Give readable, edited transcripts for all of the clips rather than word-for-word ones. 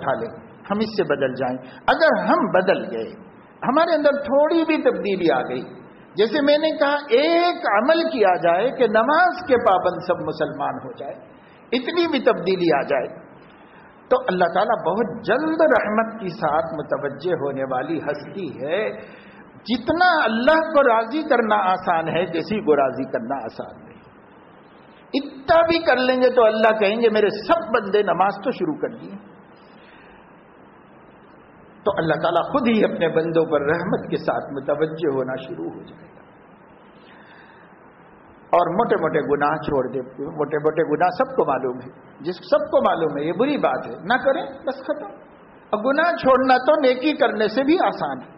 اٹھا لیں, ہم اس سے بدل جائیں. اگر ہم بدل گئے, ہمارے اندر تھوڑی بھی تبدیلی آ گئی, جیسے میں نے کہا ایک عمل کیا جائے کہ نماز کے پابند سب مسلمان ہو جائے, اتنی بھی تبدیلی آ جائے تو اللہ تعالیٰ بہت جلد رحمت کی ساتھ متوجہ ہونے والی ہستی ہے. جتنا اللہ کو راضی کرنا آسان ہے, کسی کو راضی کرنا آسان نہیں. اتنا بھی کر لیں گے تو اللہ کہیں گے میرے سب بندے نماز تو شروع کر دیے. تو اللہ تعالیٰ خود ہی اپنے بندوں پر رحمت کے ساتھ متوجہ ہونا شروع ہو جائے گا اور موٹے موٹے گناہ چھوڑ دے. موٹے موٹے گناہ سب کو معلوم ہے, سب کو معلوم ہے یہ بری بات ہے, نہ کریں بس ختم. اور گناہ چھوڑنا تو نیکی کرنے سے بھی آسان ہے,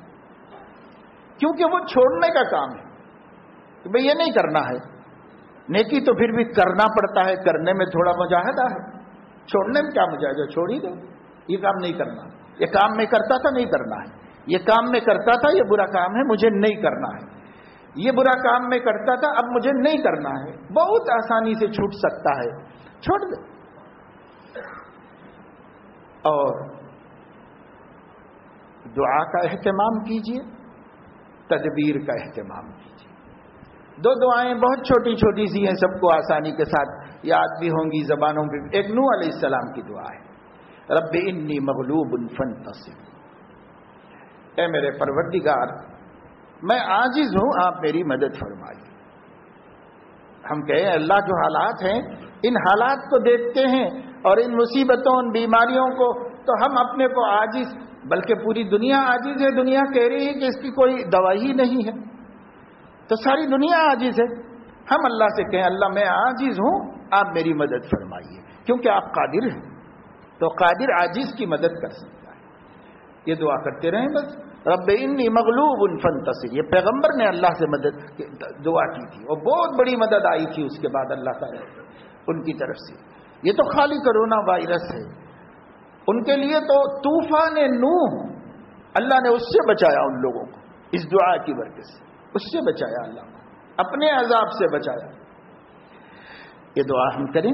کیونکہ وہ چھوڑنے کا کام ہے کہ بھئی یہ نہیں کرنا ہے. نیکی تو پھر بھی کرنا پڑتا ہے, کرنے میں تھوڑا مجاہدہ ہے, چھوڑنے میں کیا مجاہدہ, چھوڑ ہی دو, یہ کام نہیں کرنا. یہ کام میں کرتا تھا نہیں کرنا ہے, یہ کام میں کرتا تھا یہ برا کام ہے مجھے نہیں کرنا ہے, یہ برا کام میں کرتا تھا اب مجھے نہیں کرنا ہے. بہت آسانی سے چھوٹ سکتا ہے, چھوڑ دو. اور دعا کا اہتمام کیجیے, تدبیر کا اہتمام کیجیے. دو دعائیں بہت چھوٹی چھوٹی سی ہیں, سب کو آسانی کے ساتھ یاد بھی ہوں گی زبانوں پہ. ایک نوح علیہ السلام کی دعا ہے, رب انی مغلوب فانتصر. اے میرے پروردگار میں عاجز ہوں, آپ میری مدد فرمائیے. ہم کہیں اللہ جو حالات ہیں ان حالات کو دیکھتے ہیں اور ان مصیبتوں ان بیماریوں کو, تو ہم اپنے کو عاجز, بلکہ پوری دنیا عاجز ہے. دنیا کہہ رہی ہے کہ اس کی کوئی دوائی ہی نہیں ہے, تو ساری دنیا عاجز ہے. ہم اللہ سے کہیں اللہ میں عاجز ہوں, آپ میری مدد فرمائیے, کیونکہ آپ قادر ہیں, تو قادر عاجز کی مدد کر سکتا ہے. یہ دعا کرتے رہیں بس. رب انی مغلوب فانتصر, یہ پیغمبر نے اللہ سے مدد دعا کی تھی اور بہت بڑی مدد آئی تھی اس کے بعد اللہ تعالیٰ ان کی طرف سے. یہ تو خالی کرونا وائرس ہے, ان کے لیے تو طوفان نوح اللہ نے اس سے بچایا ان لوگوں کو, اس دعا کی برکت سے اس سے بچایا, اللہ کو اپنے عذاب سے بچایا. یہ دعا ہم کریں.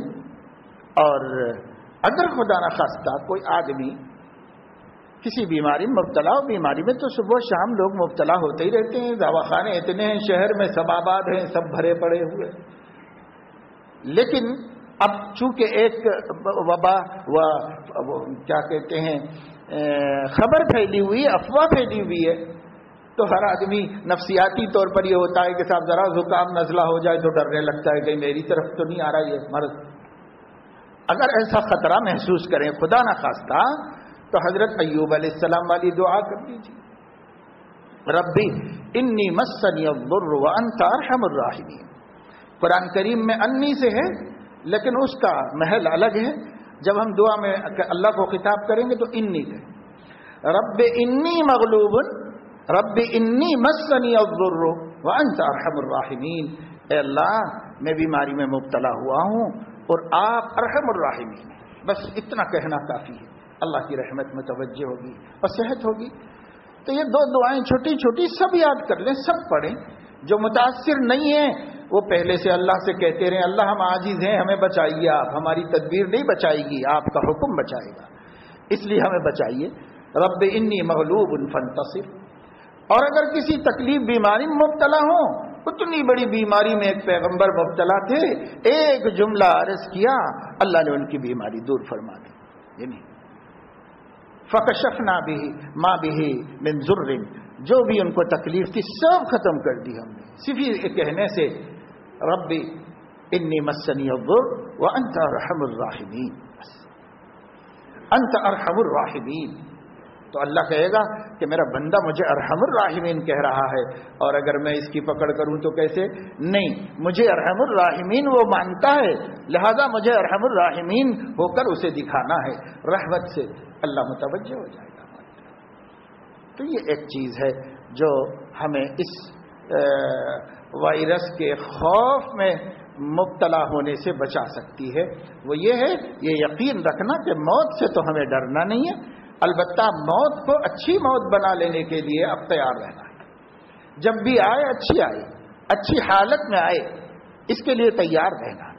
اور اگر خدا نخواستہ کوئی آدمی کسی بیماری میں مبتلا ہو, بیماری میں تو صبح شام لوگ مبتلا ہوتے ہی رہتے ہیں, دواخانے اتنے ہیں شہر میں, سب آباد ہیں, سب بھرے پڑے ہوئے. لیکن اب چونکہ ایک وبا کیا کہتے ہیں خبر پھیلی ہوئی, افواہ پھیلی ہوئی ہے, تو ہر آدمی نفسیاتی طور پر یہ ہوتا ہے کہ صاحب ذرا زکام نزلہ ہو جائے تو ڈرنے لگتا ہے کہ میری طرف تو نہیں آ رہا یہ مرض. اگر ایسا خطرہ محسوس کریں خدا نخواستہ, تو حضرت ایوب علیہ السلام والی دعا کر دیجیے, ربی انی مسنی الضر وانت ارحم الراحمین. قرآن کریم میں انی سے ہے لیکن اس کا محل الگ ہے. جب ہم دعا میں اللہ کو خطاب کریں گے تو انی کہیں, رب انی مغلوب, رب انی مسنی الضر وانت ارحم الراحمین. اے اللہ میں بیماری میں مبتلا ہوا ہوں اور آپ ارحم الراحمین. بس اتنا کہنا کافی ہے, اللہ کی رحمت متوجہ ہوگی اور صحت ہوگی. تو یہ دو دعائیں چھوٹی چھوٹی سب یاد کر لیں, سب پڑھیں. جو متاثر نہیں ہیں وہ پہلے سے اللہ سے کہتے رہیں اللہ ہم عاجز ہیں, ہمیں بچائیے آپ, ہماری تدبیر نہیں بچائے گی, آپ کا حکم بچائے گا, اس لیے ہمیں بچائیے. رب انی مغلوب فانتصر. اور اگر کسی تکلیف بیماری میں مبتلا ہوں, اتنی بڑی بیماری میں ایک پیغمبر مبتلا تھے, ایک جملہ عرض کیا اللہ نے ان کی بیماری دور فرما دی. یعنی فکشفنا به ما به من ضر, جو بھی ان کو تکلیف تھی سب ختم کر دی ہم نے, صرف یہ کہنے سے ربی انی مسنی الضر وانت ارحم الراحمین. انت ارحم الراحمین. تو اللہ کہے گا کہ میرا بندہ مجھے ارحم الراحمین کہہ رہا ہے, اور اگر میں اس کی پکڑ کروں تو کیسے, نہیں, مجھے ارحم الراحمین وہ مانتا ہے, لہذا مجھے ارحم الراحمین ہو کر اسے دکھانا ہے. رحمت سے اللہ متوجہ ہو جائے گا. تو یہ ایک چیز ہے جو ہمیں اس وائرس کے خوف میں مبتلا ہونے سے بچا سکتی ہے. وہ یہ ہے, یہ یقین رکھنا کہ موت سے تو ہمیں ڈرنا نہیں ہے, البتہ موت کو اچھی موت بنا لینے کے لیے اب تیار رہنا ہے. جب بھی آئے اچھی آئے, اچھی حالت میں آئے, اس کے لیے تیار رہنا ہے.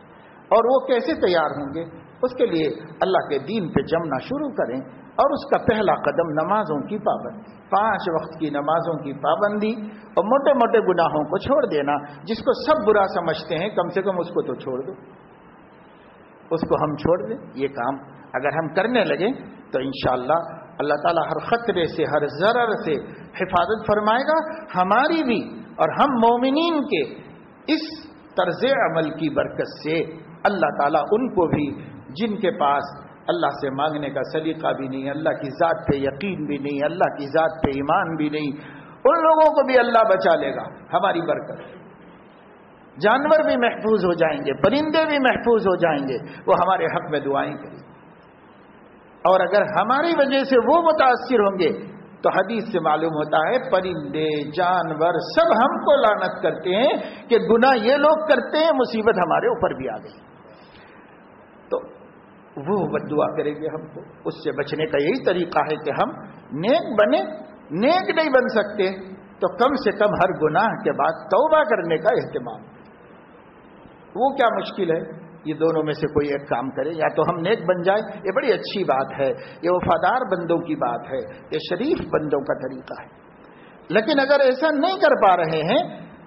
اور وہ کیسے تیار ہوں گے, اس کے لیے اللہ کے دین پہ جمنا شروع کریں اور اس کا پہلا قدم نمازوں کی پابندی، 5 وقت کی نمازوں کی پابندی، اور موٹے موٹے گناہوں کو چھوڑ دینا۔ جس کو سب برا سمجھتے ہیں کم سے کم اس کو تو چھوڑ دو، اس کو ہم چھوڑ دیں۔ یہ کام اگر ہم کرنے لگیں تو انشاءاللہ اللہ تعالیٰ ہر خطرے سے، ہر ضرر سے حفاظت فرمائے گا، ہماری بھی اور ہم مومنین کے اس طرز عمل کی برکت سے اللہ تعالیٰ ان کو بھی جن کے پاس اللہ سے مانگنے کا سلیقہ بھی نہیں، اللہ کی ذات پہ یقین بھی نہیں، اللہ کی ذات پہ ایمان بھی نہیں، ان لوگوں کو بھی اللہ بچا لے گا ہماری برکت۔ جانور بھی محفوظ ہو جائیں گے، پرندے بھی محفوظ ہو جائیں گے، وہ ہمارے حق میں دعائیں کریں گے۔ اور اگر ہماری وجہ سے وہ متاثر ہوں گے تو حدیث سے معلوم ہوتا ہے پرندے جانور سب ہم کو لعنت کرتے ہیں کہ گناہ یہ لوگ کرتے ہیں، مصیبت ہمارے اوپر بھی آ گئی۔ تو وہ بد دعا کریں گے ہم کو۔ اس سے بچنے کا یہی طریقہ ہے کہ ہم نیک بنے۔ نیک نہیں بن سکتے تو کم سے کم ہر گناہ کے بعد توبہ کرنے کا اہتمام۔ وہ کیا مشکل ہے، یہ دونوں میں سے کوئی ایک کام کرے، یا تو ہم نیک بن جائیں، یہ بڑی اچھی بات ہے، یہ وفادار بندوں کی بات ہے، یہ شریف بندوں کا طریقہ ہے۔ لیکن اگر ایسا نہیں کر پا رہے ہیں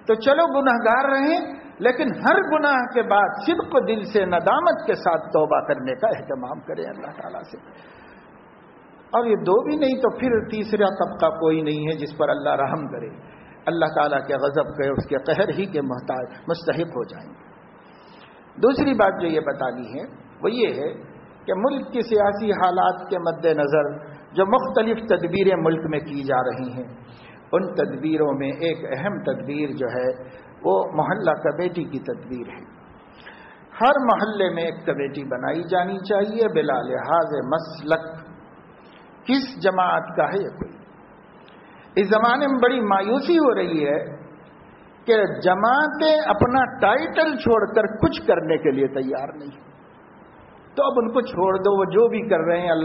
تو چلو گناہگار رہیں، لیکن ہر گناہ کے بعد صدق دل سے ندامت کے ساتھ توبہ کرنے کا اہتمام کریں اللہ تعالیٰ سے۔ اور یہ دو بھی نہیں تو پھر تیسرا طبقہ کوئی نہیں ہے جس پر اللہ رحم کرے، اللہ تعالیٰ کے غضب کے، اس کے قہر ہی کے مستحق ہو جائیں گے۔ دوسری بات جو یہ بتانی ہے وہ یہ ہے کہ ملک کی سیاسی حالات کے مد نظر جو مختلف تدبیریں ملک میں کی جا رہی ہیں، ان تدبیروں میں ایک اہم تدبیر جو ہے وہ محلہ کمیٹی کی تدبیر ہے۔ ہر محلے میں ایک کمیٹی بنائی جانی چاہیے بلا لحاظ مسلک، کس جماعت کا ہے یہ کوئی۔ اس زمانے میں بڑی مایوسی ہو رہی ہے کہ جماعتیں اپنا ٹائٹل چھوڑ کر کچھ کرنے کے لیے تیار نہیں، تو اب ان کو چھوڑ دو، وہ جو بھی کر رہے ہیں اللہ